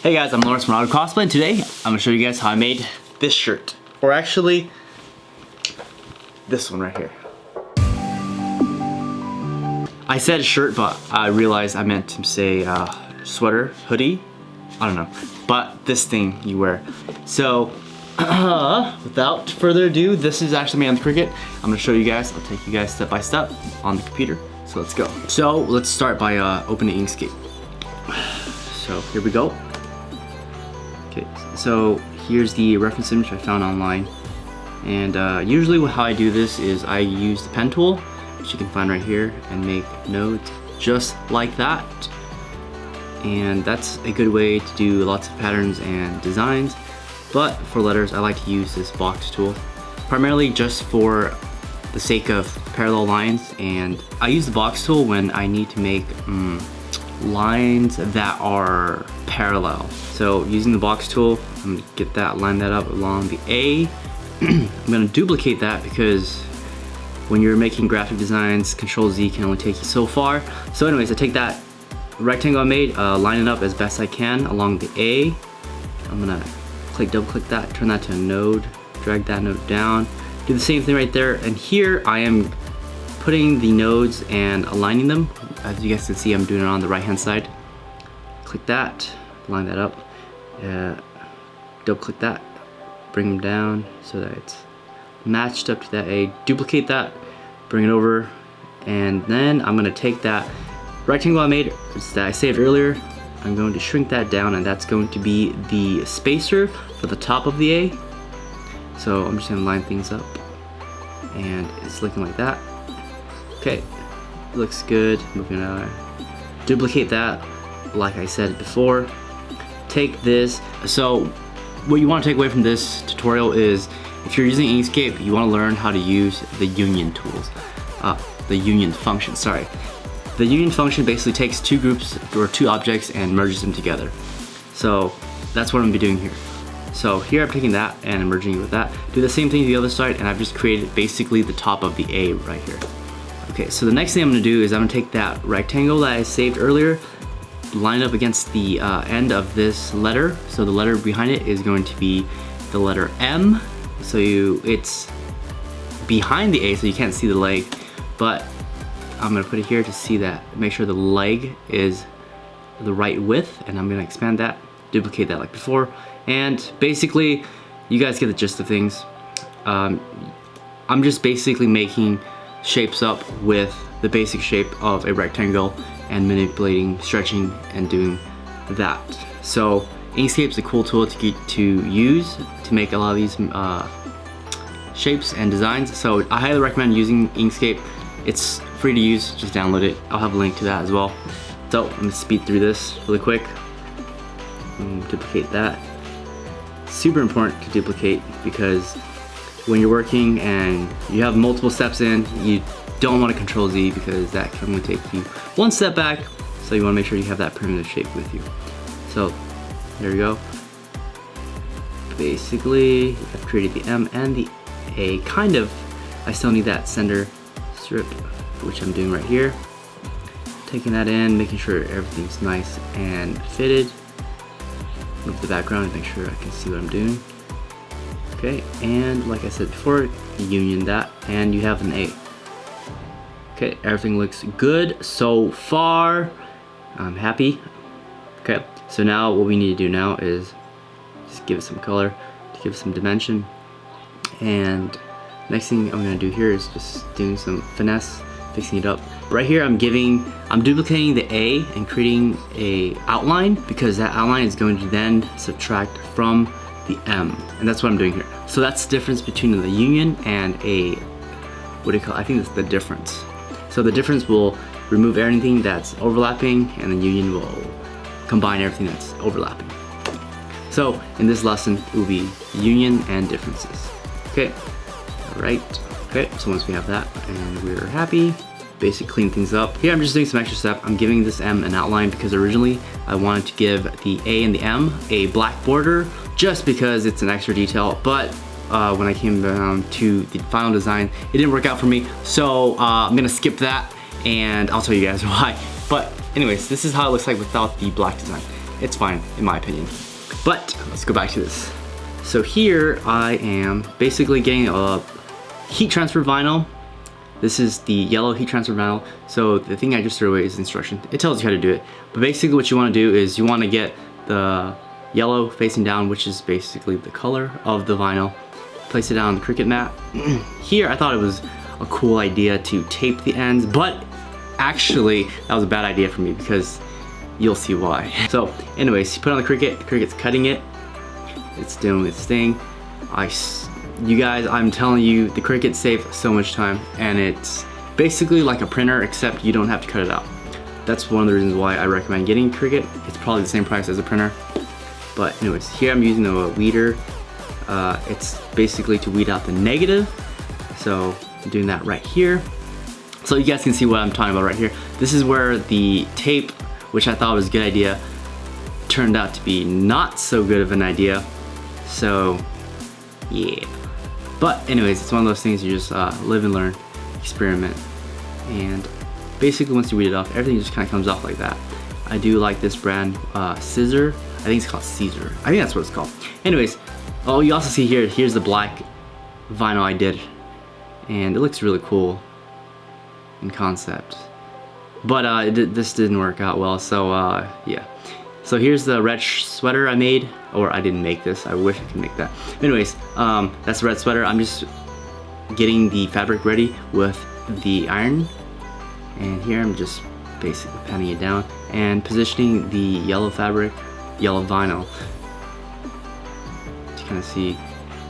Hey guys, I'm Lorentz from Cosplay, and today I'm gonna show you guys how I made this shirt. Or actually, this one right here. I said shirt, but I realized I meant to say sweater, hoodie, I don't know. But this thing you wear. So, without further ado, this is actually made on the Cricut. I'm gonna show you guys, I'll take you guys step by step on the computer. So let's go. So let's start by opening Inkscape. So here we go. Okay, so here's the reference image I found online. And usually how I do this is I use the pen tool, which you can find right here, and make nodes just like that. And that's a good way to do lots of patterns and designs. But for letters, I like to use this box tool, primarily just for the sake of parallel lines. And I use the box tool when I need to make lines that are parallel. So using the box tool, I'm gonna get that, line that up along the A. I'm gonna duplicate that because when you're making graphic designs, Control Z can only take you so far. So anyways, I take that rectangle I made, line it up as best I can along the A. I'm gonna double click that, turn that to a node, drag that node down, do the same thing right there. And here I am putting the nodes and aligning them. As you guys can see, I'm doing it on the right hand side. Click that, line that up, double click that, bring them down so that it's matched up to that A, duplicate that, bring it over, and then I'm gonna take that rectangle I made that I saved earlier, I'm going to shrink that down, and that's going to be the spacer for the top of the A. So I'm just gonna line things up, and it's looking like that. Okay, looks good. Moving on. Duplicate that, like I said before. Take this. So what you want to take away from this tutorial is, if you're using Inkscape, you want to learn how to use the union tools. The union function, sorry. The union function basically takes two groups or two objects and merges them together. So that's what I'm gonna be doing here. So here I'm taking that and I'm merging it with that. Do the same thing to the other side, and I've just created basically the top of the A right here. Okay, so the next thing I'm gonna do is I'm gonna take that rectangle that I saved earlier, line up against the end of this letter. So the letter behind it is going to be the letter M. So it's behind the A, so you can't see the leg, but I'm gonna put it here to see that, make sure the leg is the right width, and I'm gonna expand that, duplicate that like before, and basically, you guys get the gist of things. I'm just basically making shapes up with the basic shape of a rectangle and manipulating, stretching, and doing that. So Inkscape's a cool tool to use to make a lot of these shapes and designs. So I highly recommend using Inkscape. It's free to use, just download it. I'll have a link to that as well. So I'm gonna speed through this really quick. Duplicate that. Super important to duplicate, because when you're working and you have multiple steps in, you don't want to Control Z because that can only take you one step back. So you want to make sure you have that primitive shape with you. So there you go. Basically, I've created the M and the A. Kind of, I still need that center strip, which I'm doing right here. Taking that in, making sure everything's nice and fitted. Move the background and make sure I can see what I'm doing. Okay, and like I said before, union that, and you have an A. Okay, everything looks good so far. I'm happy. Okay, so now what we need to do now is just give it some color, to give it some dimension. And next thing I'm gonna do here is just doing some finesse, fixing it up. Right here I'm duplicating the A and creating a outline, because that outline is going to then subtract from the M, and that's what I'm doing here. So that's the difference between the union and a, what do you call it? I think that's the difference. So the difference will remove everything that's overlapping, and the union will combine everything that's overlapping. So in this lesson, it will be union and differences. Okay, all right. Okay, so once we have that and we're happy, basic clean things up. Here I'm just doing some extra step. I'm giving this M an outline because originally I wanted to give the A and the M a black border, just because it's an extra detail. But when I came down to the final design, it didn't work out for me. So I'm gonna skip that, and I'll tell you guys why. But anyways, this is how it looks like without the black design. it's fine in my opinion. But let's go back to this. So here I am basically getting a heat transfer vinyl. This is the yellow heat transfer vinyl. So the thing I just threw away is the instruction. It tells you how to do it. But basically what you want to do is you want to get the yellow facing down, which is basically the color of the vinyl. Place it down on the Cricut mat. Here I thought it was a cool idea to tape the ends, but actually that was a bad idea for me because you'll see why. So anyways, you put it on the Cricut's cutting it. It's doing its thing. You guys, I'm telling you, the Cricut saves so much time, and it's basically like a printer, except you don't have to cut it out. That's one of the reasons why I recommend getting Cricut. It's probably the same price as a printer. But anyways, here I'm using a weeder. It's basically to weed out the negative. So I'm doing that right here. So you guys can see what I'm talking about right here. This is where the tape, which I thought was a good idea, turned out to be not so good of an idea. So yeah. But anyways, it's one of those things you just live and learn, experiment. And basically once you weed it off, everything just kind of comes off like that. I do like this brand, Scissor. I think it's called Caesar. I think that's what it's called. Anyways, oh, you also see here's the black vinyl I did. And it looks really cool in concept. But this didn't work out well, so yeah. So here's the red sweater I made, or I didn't make this, I wish I could make that. Anyways, that's the red sweater. I'm just getting the fabric ready with the iron. And here I'm just basically patting it down and positioning the yellow fabric, yellow vinyl, to kind of see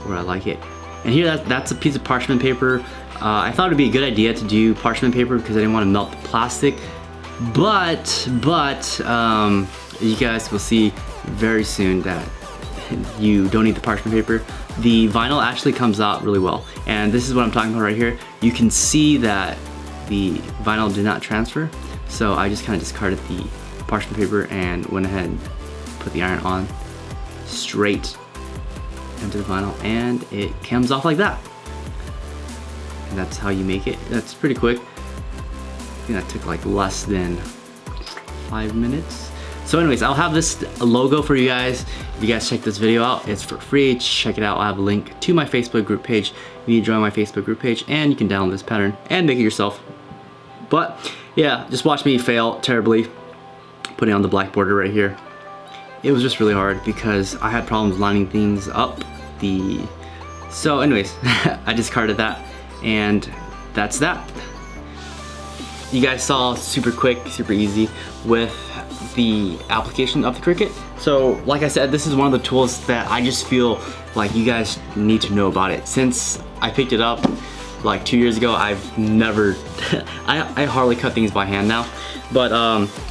where I like it. And here that's a piece of parchment paper. I thought it'd be a good idea to do parchment paper because I didn't want to melt the plastic. But you guys will see very soon that you don't need the parchment paper. The vinyl actually comes out really well. And this is what I'm talking about right here. You can see that the vinyl did not transfer. So I just kind of discarded the parchment paper and went ahead and put the iron on straight into the vinyl, and it comes off like that. And that's how you make it. That's pretty quick. I think that took like less than 5 minutes. So anyways, I'll have this logo for you guys. If you guys check this video out, it's for free. Check it out. I'll have a link to my Facebook group page. You need to join my Facebook group page, and you can download this pattern and make it yourself. But yeah, just watch me fail terribly putting on the black border right here. It was just really hard because I had problems lining things up. So anyways, I discarded that, and that's that. You guys saw super quick, super easy with the application of the Cricut. So like I said, this is one of the tools that I just feel like you guys need to know about it. Since I picked it up like 2 years ago, I've never, I hardly cut things by hand now. But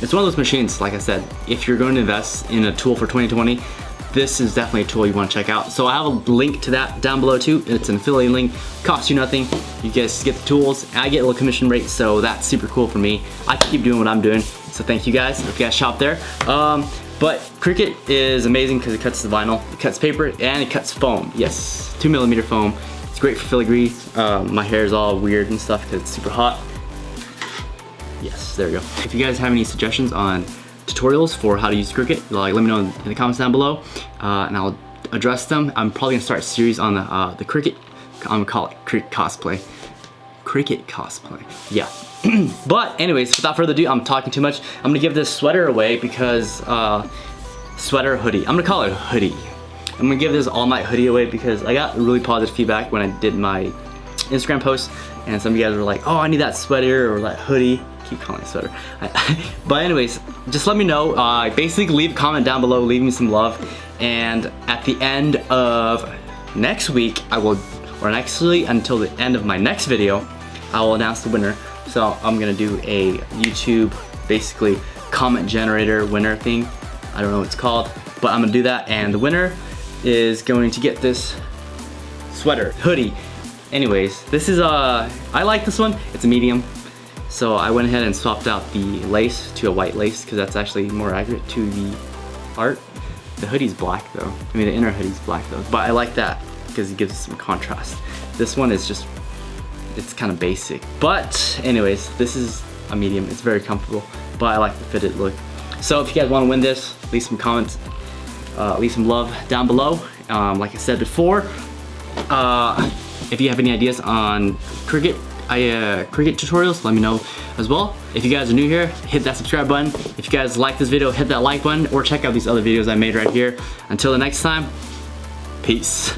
it's one of those machines, like I said, if you're going to invest in a tool for 2020, this is definitely a tool you want to check out. So I have a link to that down below too. It's an affiliate link, costs you nothing. You guys get the tools, I get a little commission rate, so that's super cool for me. I can keep doing what I'm doing, so thank you guys if you guys shop there. But Cricut is amazing because it cuts the vinyl, it cuts paper, and it cuts foam. Yes, 2mm foam. It's great for filigree. My hair is all weird and stuff because it's super hot. Yes, there we go. If you guys have any suggestions on tutorials for how to use Cricut, like let me know in the comments down below, and I'll address them. I'm probably gonna start a series on the Cricut. I'm gonna call it Cricut Cosplay. Cricut Cosplay. Yeah. But anyways, without further ado, I'm talking too much. I'm gonna give this sweater away because sweater hoodie. I'm gonna call it a hoodie. I'm gonna give this all night hoodie away because I got really positive feedback when I did my Instagram post, and some of you guys were like, oh, I need that sweater or that hoodie. Keep calling it sweater. But anyways, just let me know. Basically leave a comment down below, leave me some love, and at the end of next week I will, or actually until the end of my next video, I will announce the winner. So I'm gonna do a YouTube basically comment generator winner thing. I don't know what it's called, but I'm gonna do that, and the winner is going to get this sweater hoodie. Anyways, this is I like this one. It's a medium. So I went ahead and swapped out the lace to a white lace because that's actually more accurate to the art. The hoodie's black though. I mean, the inner hoodie's black though, but I like that because it gives us some contrast. This one is just, it's kind of basic. But anyways, this is a medium. It's very comfortable, but I like the fitted look. So if you guys want to win this, leave some comments, leave some love down below. Like I said before, if you have any ideas on Cricut tutorials, let me know as well. If you guys are new here, hit that subscribe button. If you guys like this video, hit that like button, or check out these other videos I made right here. Until the next time, peace.